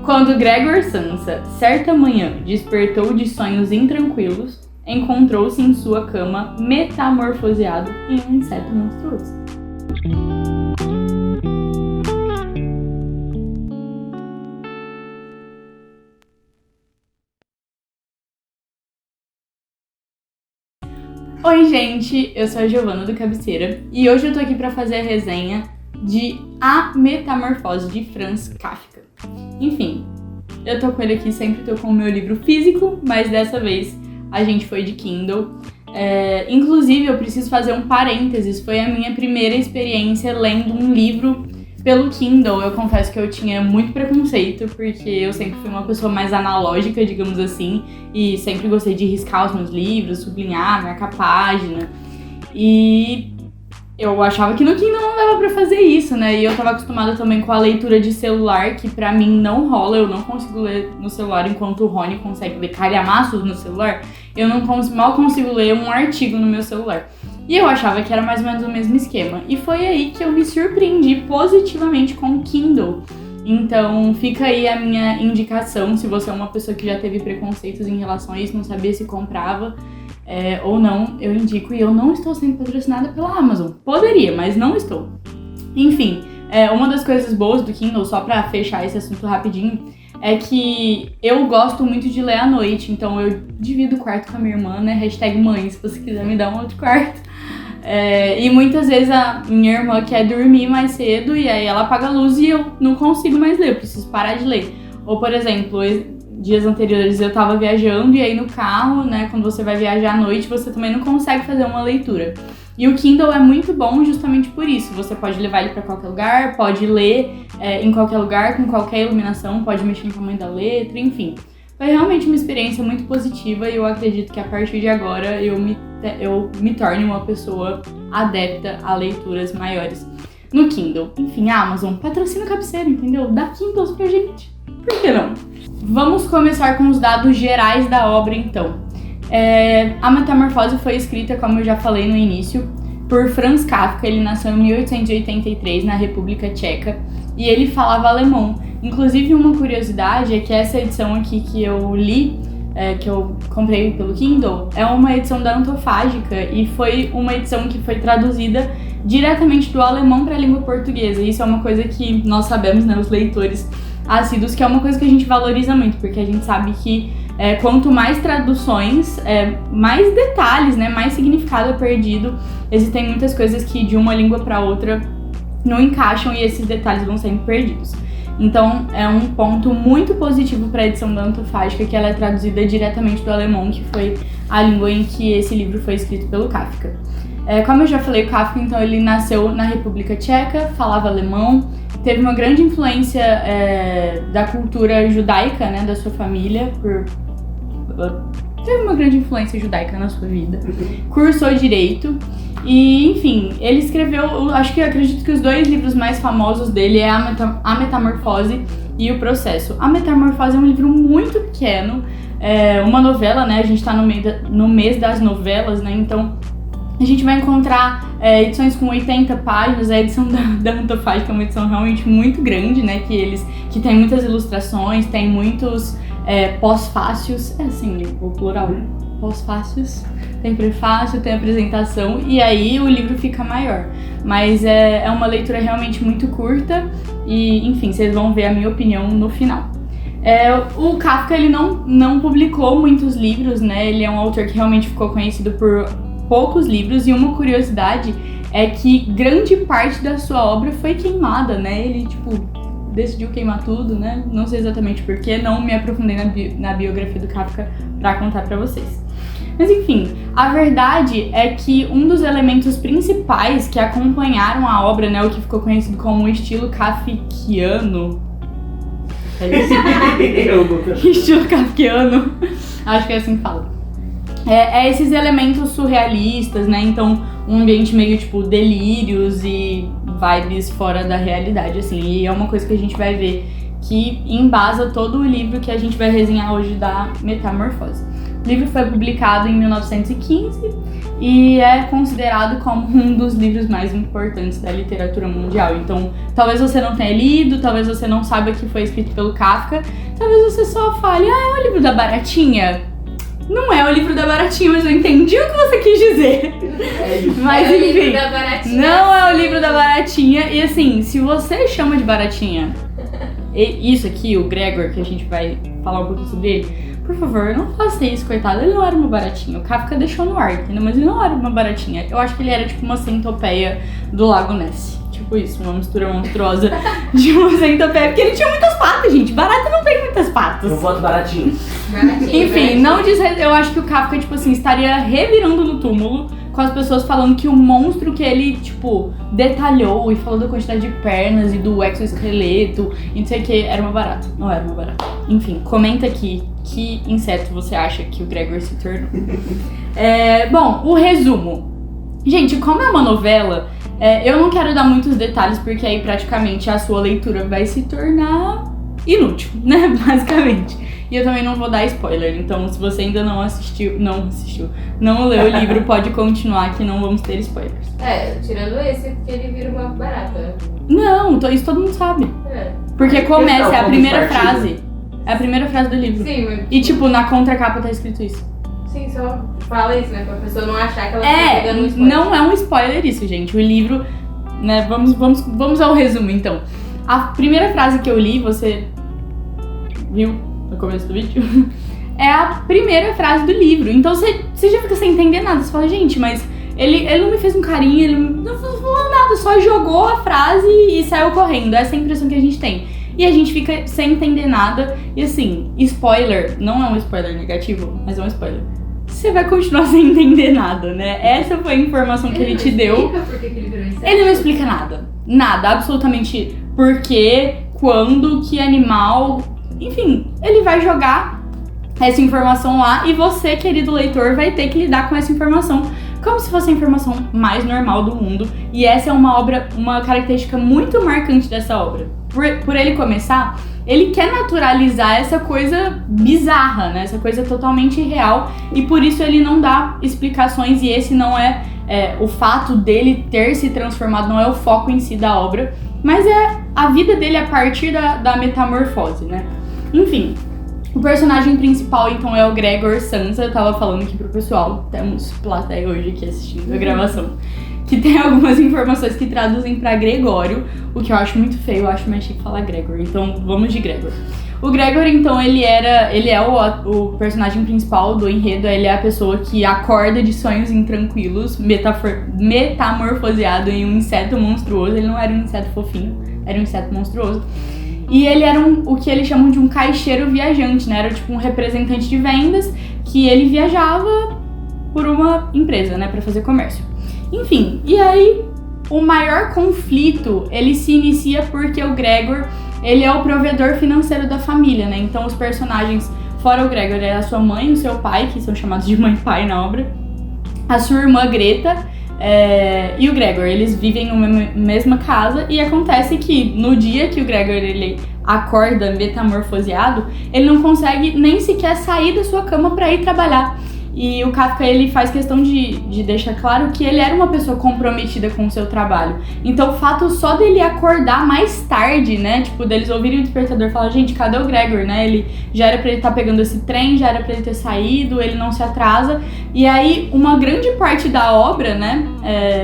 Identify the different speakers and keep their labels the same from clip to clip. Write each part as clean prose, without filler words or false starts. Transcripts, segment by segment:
Speaker 1: Quando Gregor Samsa, certa manhã, despertou de sonhos intranquilos, encontrou-se em sua cama metamorfoseado em um inseto monstruoso. Oi gente, eu sou a Giovana do Cabeceira e hoje eu tô aqui pra fazer a resenha de A Metamorfose de Franz Kafka. Enfim, eu tô com ele aqui, sempre tô com o meu livro físico, mas dessa vez a gente foi de Kindle. Inclusive, eu preciso fazer um parênteses, foi a minha primeira experiência lendo um livro pelo Kindle. Eu confesso que eu tinha muito preconceito, porque eu sempre fui uma pessoa mais analógica, digamos assim, e sempre gostei de riscar os meus livros, sublinhar, marcar página. E eu achava que no Kindle não dava pra fazer isso, né? E eu tava acostumada também com a leitura de celular, que pra mim não rola, eu não consigo ler no celular enquanto o Rony consegue ler calhamaços no celular. Eu mal consigo ler um artigo no meu celular. E eu achava que era mais ou menos o mesmo esquema. E foi aí que eu me surpreendi positivamente com o Kindle. Então fica aí a minha indicação, se você é uma pessoa que já teve preconceitos em relação a isso, não sabia se comprava ou não, eu indico. E eu não estou sendo patrocinada pela Amazon. Poderia, mas não estou. Enfim, uma das coisas boas do Kindle, só pra fechar esse assunto rapidinho, é que eu gosto muito de ler à noite, então eu divido o quarto com a minha irmã, né? #mãe, se você quiser me dar um outro quarto. E muitas vezes a minha irmã quer dormir mais cedo e aí ela apaga a luz e eu não consigo mais ler, eu preciso parar de ler. Ou, por exemplo, dias anteriores eu tava viajando e aí no carro, né, quando você vai viajar à noite, você também não consegue fazer uma leitura. E o Kindle é muito bom justamente por isso. Você pode levar ele pra qualquer lugar, pode ler em qualquer lugar, com qualquer iluminação, pode mexer no tamanho da letra, enfim. Foi realmente uma experiência muito positiva e eu acredito que a partir de agora eu me torne uma pessoa adepta a leituras maiores no Kindle. Enfim, a Amazon patrocina o Cabeceira, entendeu? Dá Kindles pra gente. Por que não? Vamos começar com os dados gerais da obra, então. A Metamorfose foi escrita, como eu já falei no início, por Franz Kafka. Ele nasceu em 1883 na República Tcheca e ele falava alemão. Inclusive, uma curiosidade é que essa edição aqui que eu li, que eu comprei pelo Kindle, é uma edição da Antofágica e foi uma edição que foi traduzida diretamente do alemão para a língua portuguesa. Isso é uma coisa que nós sabemos, né, os leitores assíduos, que é uma coisa que a gente valoriza muito, porque a gente sabe que quanto mais traduções, mais detalhes, né, mais significado é perdido. Existem muitas coisas que de uma língua para outra não encaixam e esses detalhes vão sendo perdidos. Então é um ponto muito positivo para a edição da Antofágica, que ela é traduzida diretamente do alemão, que foi a língua em que esse livro foi escrito pelo Kafka. Como eu já falei, o Kafka, então, ele nasceu na República Tcheca, falava alemão, teve uma grande influência da cultura judaica, né, da sua família, teve uma grande influência judaica na sua vida, cursou direito e, enfim, ele escreveu, acredito que os dois livros mais famosos dele é A Metamorfose e O Processo. A Metamorfose é um livro muito pequeno, uma novela, né, a gente tá no mês das novelas, né, então a gente vai encontrar edições com 80 páginas. A edição da Antofágica é uma edição realmente muito grande, né, que tem muitas ilustrações, tem muitos pós-fácios, assim, o plural, pós-fácios, tem prefácio, tem apresentação, e aí o livro fica maior. Mas é uma leitura realmente muito curta e, enfim, vocês vão ver a minha opinião no final. O Kafka, ele não publicou muitos livros, né, ele é um autor que realmente ficou conhecido por poucos livros, e uma curiosidade é que grande parte da sua obra foi queimada, né, ele, decidiu queimar tudo, né, não sei exatamente porquê, não me aprofundei na biografia do Kafka pra contar pra vocês. Mas enfim, a verdade é que um dos elementos principais que acompanharam a obra, né, o que ficou conhecido como o estilo kafkiano, estilo kafkiano, acho que é assim que fala. Esses elementos surrealistas, né? Então, um ambiente meio delírios e vibes fora da realidade, assim. E é uma coisa que a gente vai ver que embasa todo o livro que a gente vai resenhar hoje da Metamorfose. O livro foi publicado em 1915 e é considerado como um dos livros mais importantes da literatura mundial. Então, talvez você não tenha lido, talvez você não saiba que foi escrito pelo Kafka, talvez você só fale, é o livro da Baratinha. Não é o livro da Baratinha, mas eu entendi o que você quis dizer. Mas
Speaker 2: é
Speaker 1: enfim,
Speaker 2: o livro da Baratinha.
Speaker 1: não é o livro da Baratinha. E assim, se você chama de Baratinha, isso aqui, o Gregor, que a gente vai falar um pouquinho sobre ele, por favor, não faça isso, coitado. Ele não era uma baratinha. O Kafka deixou no ar, entendeu? Mas ele não era uma baratinha. Eu acho que ele era tipo uma centopeia do Lago Ness. Tipo isso, uma mistura monstruosa de uma centopeia. Porque ele tinha muitas patas, gente. Barata não tem muitas patas.
Speaker 3: Eu voto baratinho.
Speaker 1: Enfim, não diz. Eu acho que o Kafka, tipo assim, estaria revirando no túmulo com as pessoas falando que o monstro que ele, tipo, detalhou e falou da quantidade de pernas e do exoesqueleto e não sei o que, era uma barata. Não era uma barata. Enfim, comenta aqui que inseto você acha que o Gregor se tornou. Bom, o resumo. Gente, como é uma novela, eu não quero dar muitos detalhes porque aí praticamente a sua leitura vai se tornar inútil, né? Basicamente. E eu também não vou dar spoiler, então se você ainda não leu o livro, pode continuar que não vamos ter spoilers.
Speaker 2: Tirando esse, porque ele vira uma barata.
Speaker 1: Não, isso todo mundo sabe. Porque começa, é a primeira frase. É a primeira frase do livro.
Speaker 2: Sim, mas...
Speaker 1: E tipo, na contracapa tá escrito isso.
Speaker 2: Sim, só fala isso, né? Pra pessoa não achar que ela tá pegando um spoiler.
Speaker 1: Não é um spoiler isso, gente. O livro, né, vamos ao resumo, então. A primeira frase que eu li, você viu no começo do vídeo, é a primeira frase do livro. Então você já fica sem entender nada. Você fala, gente, mas ele não me fez um carinho, ele não falou nada, só jogou a frase e saiu correndo. Essa é a impressão que a gente tem. E a gente fica sem entender nada. E assim, spoiler, não é um spoiler negativo, mas é um spoiler. Você vai continuar sem entender nada, né? Essa foi a informação que ele te deu.
Speaker 2: Por que ele virou inseto?
Speaker 1: Ele não explica nada. Nada, absolutamente. Por quê, quando, que animal. Enfim, ele vai jogar essa informação lá e você, querido leitor, vai ter que lidar com essa informação como se fosse a informação mais normal do mundo. E essa é uma característica muito marcante dessa obra. Por ele começar, ele quer naturalizar essa coisa bizarra, né? Essa coisa totalmente irreal. E por isso ele não dá explicações e esse não é o fato dele ter se transformado, não é o foco em si da obra. Mas é a vida dele a partir da metamorfose, né? Enfim, o personagem principal, então, é o Gregor Samsa. Eu tava falando aqui pro pessoal, temos plateia hoje aqui assistindo a gravação, que tem algumas informações que traduzem pra Gregório, o que eu acho muito feio, eu acho mais chique falar Gregor, então vamos de Gregor. O Gregor, então, ele é o personagem principal do enredo, ele é a pessoa que acorda de sonhos intranquilos, metamorfoseado em um inseto monstruoso. Ele não era um inseto fofinho, era um inseto monstruoso. E ele era o que eles chamam de um caixeiro viajante, né? Era tipo um representante de vendas que ele viajava por uma empresa, né? Pra fazer comércio. Enfim, e aí o maior conflito, ele se inicia porque o Gregor, ele é o provedor financeiro da família, né? Então os personagens, fora o Gregor, é a sua mãe e o seu pai, que são chamados de mãe e pai na obra, a sua irmã Greta e o Gregor, eles vivem numa mesma casa e acontece que no dia que o Gregor ele acorda metamorfoseado, ele não consegue nem sequer sair da sua cama para ir trabalhar. E o Kafka, ele faz questão de deixar claro que ele era uma pessoa comprometida com o seu trabalho. Então o fato só dele acordar mais tarde, né, tipo, deles ouvirem o despertador e falar, gente, cadê o Gregor, né, ele já era pra ele estar pegando esse trem, já era pra ele ter saído, ele não se atrasa. E aí uma grande parte da obra, né,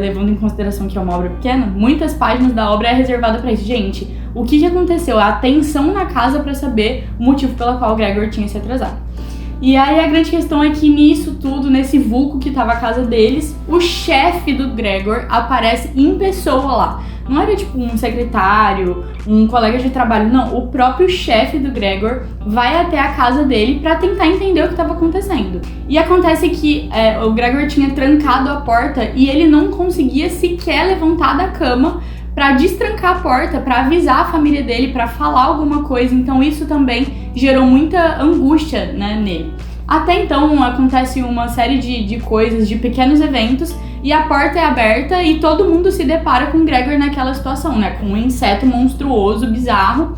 Speaker 1: levando em consideração que é uma obra pequena, muitas páginas da obra é reservada pra isso. Gente, o que aconteceu? A atenção na casa pra saber o motivo pelo qual o Gregor tinha se atrasado. E aí a grande questão é que nisso tudo, nesse vulco que tava a casa deles, o chefe do Gregor aparece em pessoa lá. Não era tipo um secretário, um colega de trabalho, não. O próprio chefe do Gregor vai até a casa dele pra tentar entender o que tava acontecendo. E acontece que o Gregor tinha trancado a porta e ele não conseguia sequer levantar da cama pra destrancar a porta, pra avisar a família dele, pra falar alguma coisa. Então isso também gerou muita angústia, né, nele. Até então acontece uma série de coisas, de pequenos eventos, e a porta é aberta e todo mundo se depara com o Gregor naquela situação, né, com um inseto monstruoso, bizarro.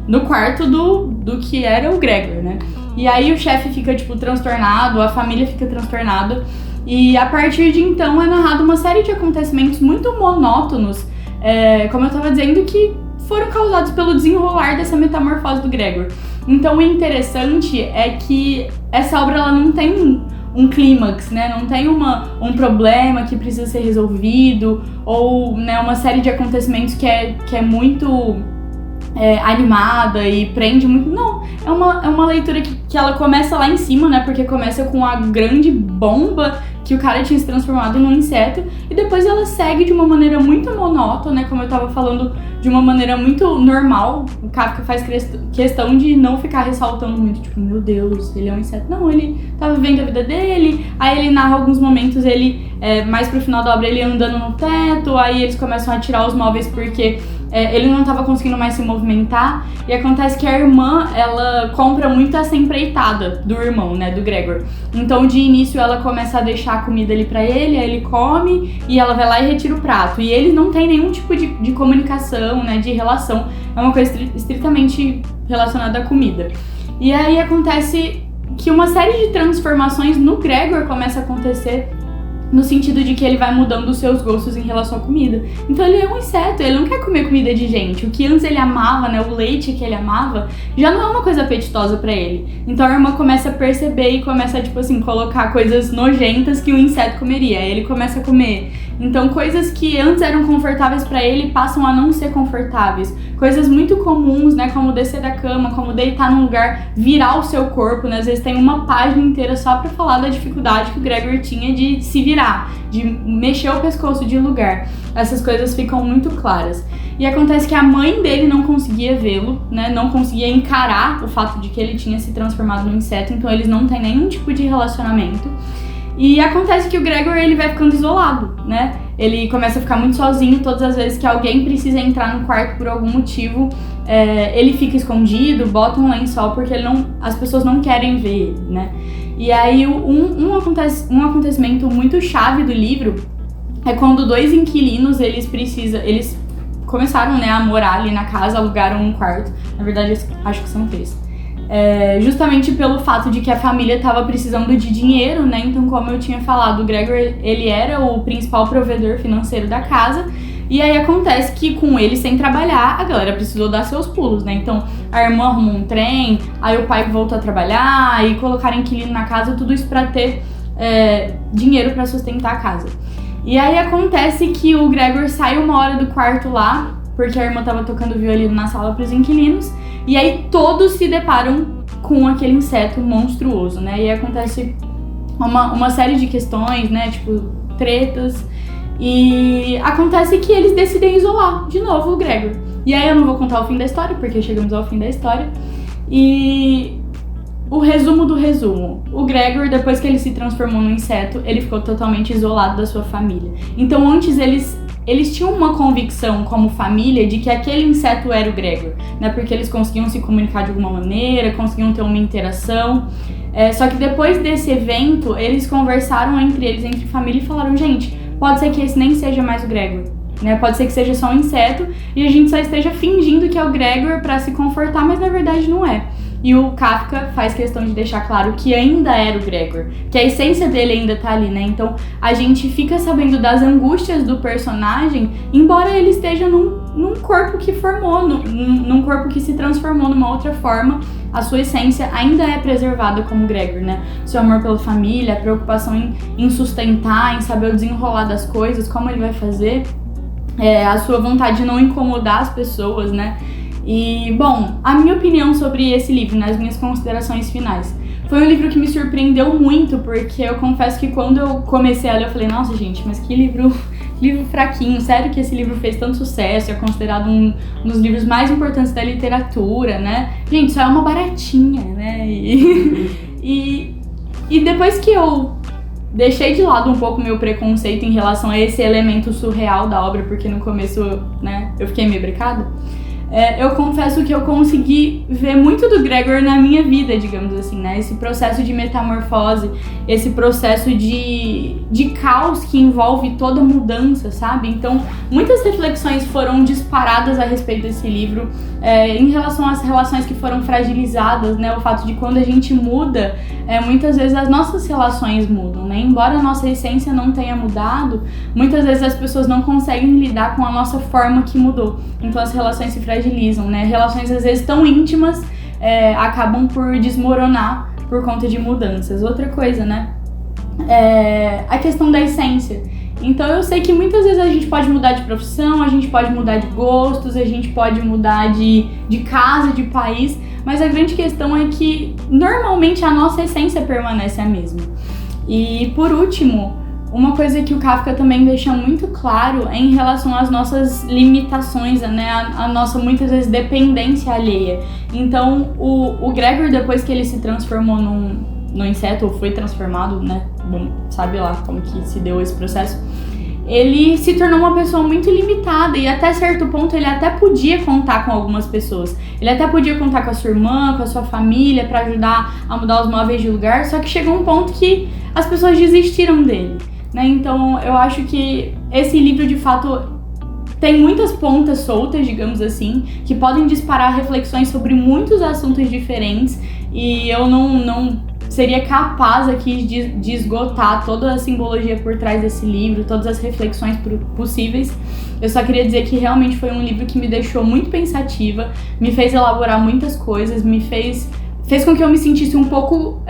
Speaker 1: no quarto do que era o Gregor, né? E aí o chefe fica, tipo, transtornado, a família fica transtornada. E a partir de então é narrado uma série de acontecimentos muito monótonos, como eu tava dizendo, que foram causados pelo desenrolar dessa metamorfose do Gregor. Então o interessante é que essa obra ela não tem um clímax, né? Não tem um problema que precisa ser resolvido, ou, né, uma série de acontecimentos que é muito animada e prende muito. Não, é uma leitura que ela começa lá em cima, né? Porque começa com a grande bomba que o cara tinha se transformado num inseto, e depois ela segue de uma maneira muito monótona, né? Como eu tava falando, de uma maneira muito normal. O Kafka faz questão de não ficar ressaltando muito, tipo, meu Deus, ele é um inseto. Não, ele tá vivendo a vida dele, aí ele narra alguns momentos, mais pro final da obra, ele andando no teto, aí eles começam a tirar os móveis porque ele não tava conseguindo mais se movimentar, e acontece que a irmã, ela compra muito essa empreitada do irmão, né, do Gregor. Então, de início, ela começa a deixar a comida ali pra ele, aí ele come, e ela vai lá e retira o prato. E eles não têm nenhum tipo de comunicação, né, de relação, é uma coisa estritamente relacionada à comida. E aí acontece que uma série de transformações no Gregor começa a acontecer, no sentido de que ele vai mudando os seus gostos em relação à comida. Então ele é um inseto, ele não quer comer comida de gente. O que antes ele amava, né, o leite que ele amava, já não é uma coisa apetitosa pra ele. Então a irmã começa a perceber e começa a, tipo assim, colocar coisas nojentas que o inseto comeria. Aí ele começa a comer. Então coisas que antes eram confortáveis pra ele passam a não ser confortáveis. Coisas muito comuns, né, como descer da cama, como deitar num lugar, virar o seu corpo, né? Às vezes tem uma página inteira só pra falar da dificuldade que o Gregor tinha de se virar, de mexer o pescoço de lugar. Essas coisas ficam muito claras. E acontece que a mãe dele não conseguia vê-lo, né? Não conseguia encarar o fato de que ele tinha se transformado num inseto, então eles não têm nenhum tipo de relacionamento. E acontece que o Gregor, ele vai ficando isolado, né? Ele começa a ficar muito sozinho. Todas as vezes que alguém precisa entrar no quarto por algum motivo, ele fica escondido, bota um lençol, porque as pessoas não querem ver ele, né? E aí um acontecimento muito chave do livro é quando dois inquilinos, eles começaram, né, a morar ali na casa, alugaram um quarto. Na verdade, eu acho que são 3. Justamente pelo fato de que a família estava precisando de dinheiro, né? Então, como eu tinha falado, o Gregor, ele era o principal provedor financeiro da casa. E aí acontece que com ele sem trabalhar, a galera precisou dar seus pulos, né? Então a irmã arrumou um trem, aí o pai voltou a trabalhar, aí colocaram inquilino na casa, tudo isso pra ter dinheiro pra sustentar a casa. E aí acontece que o Gregor sai uma hora do quarto lá, porque a irmã tava tocando violino na sala pros inquilinos, e aí todos se deparam com aquele inseto monstruoso, né? E aí acontece uma série de questões, né? Tipo, tretas. E acontece que eles decidem isolar de novo o Gregor. E aí eu não vou contar o fim da história, porque chegamos ao fim da história. E o resumo do resumo. O Gregor, depois que ele se transformou num inseto, ele ficou totalmente isolado da sua família. Então antes eles tinham uma convicção como família de que aquele inseto era o Gregor, né? Porque eles conseguiam se comunicar de alguma maneira, conseguiam ter uma interação. Só que depois desse evento, eles conversaram entre família e falaram, gente, pode ser que esse nem seja mais o Gregor, né? Pode ser que seja só um inseto e a gente só esteja fingindo que é o Gregor pra se confortar, mas na verdade não é. E o Kafka faz questão de deixar claro que ainda era o Gregor, que a essência dele ainda tá ali, né? Então a gente fica sabendo das angústias do personagem, embora ele esteja num corpo que formou, num corpo que se transformou numa outra forma, a sua essência ainda é preservada como Gregor, né? Seu amor pela família, a preocupação em sustentar, em saber o desenrolar das coisas, como ele vai fazer, a sua vontade de não incomodar as pessoas, né? E, bom, a minha opinião sobre esse livro, nas minhas considerações finais, foi um livro que me surpreendeu muito, porque eu confesso que quando eu comecei a ler, eu falei, nossa, gente, mas que livro fraquinho, sério que esse livro fez tanto sucesso, é considerado um dos livros mais importantes da literatura, né? Gente, isso é uma baratinha, né? E depois que eu deixei de lado um pouco meu preconceito em relação a esse elemento surreal da obra, porque no começo, né, eu fiquei meio brecada, eu confesso que eu consegui ver muito do Gregor na minha vida, digamos assim, né? Esse processo de metamorfose, esse processo de caos que envolve toda mudança, sabe? Então, muitas reflexões foram disparadas a respeito desse livro, em relação às relações que foram fragilizadas, né? O fato de quando a gente muda, muitas vezes as nossas relações mudam, né? Embora a nossa essência não tenha mudado, muitas vezes as pessoas não conseguem lidar com a nossa forma que mudou. Então as relações se fragilizam, né? Relações às vezes tão íntimas acabam por desmoronar por conta de mudanças. Outra coisa, né? A questão da essência. Então eu sei que muitas vezes a gente pode mudar de profissão, a gente pode mudar de gostos, a gente pode mudar de casa, de país, mas a grande questão é que normalmente a nossa essência permanece a mesma. E por último, uma coisa que o Kafka também deixa muito claro é em relação às nossas limitações, né? A nossa, muitas vezes, dependência alheia. Então, o Gregor, depois que ele se transformou no inseto, ou foi transformado, né? Bom, sabe lá como que se deu esse processo. Ele se tornou uma pessoa muito limitada e até certo ponto ele até podia contar com algumas pessoas. Ele até podia contar com a sua irmã, com a sua família para ajudar a mudar os móveis de lugar, só que chegou um ponto que as pessoas desistiram dele, né? Então eu acho que esse livro de fato tem muitas pontas soltas, digamos assim, que podem disparar reflexões sobre muitos assuntos diferentes e eu não seria capaz aqui de esgotar toda a simbologia por trás desse livro, todas as reflexões possíveis. Eu só queria dizer que realmente foi um livro que me deixou muito pensativa, me fez elaborar muitas coisas, fez com que eu me sentisse um pouco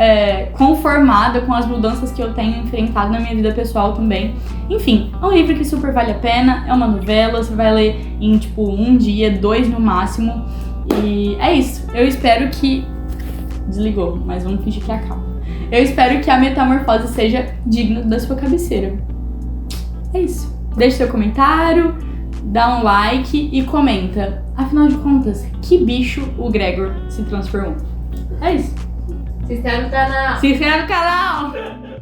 Speaker 1: conformada com as mudanças que eu tenho enfrentado na minha vida pessoal também. Enfim, é um livro que super vale a pena, é uma novela, você vai ler em tipo 1 dia, 2 no máximo. E é isso, eu espero que... Desligou, mas vamos fingir que acaba. Eu espero que a metamorfose seja digna da sua cabeceira. É isso. Deixe seu comentário, dá um like e comenta. Afinal de contas, que bicho o Gregor se transformou? É isso.
Speaker 2: Se inscreve no canal.
Speaker 1: Se inscreve no canal!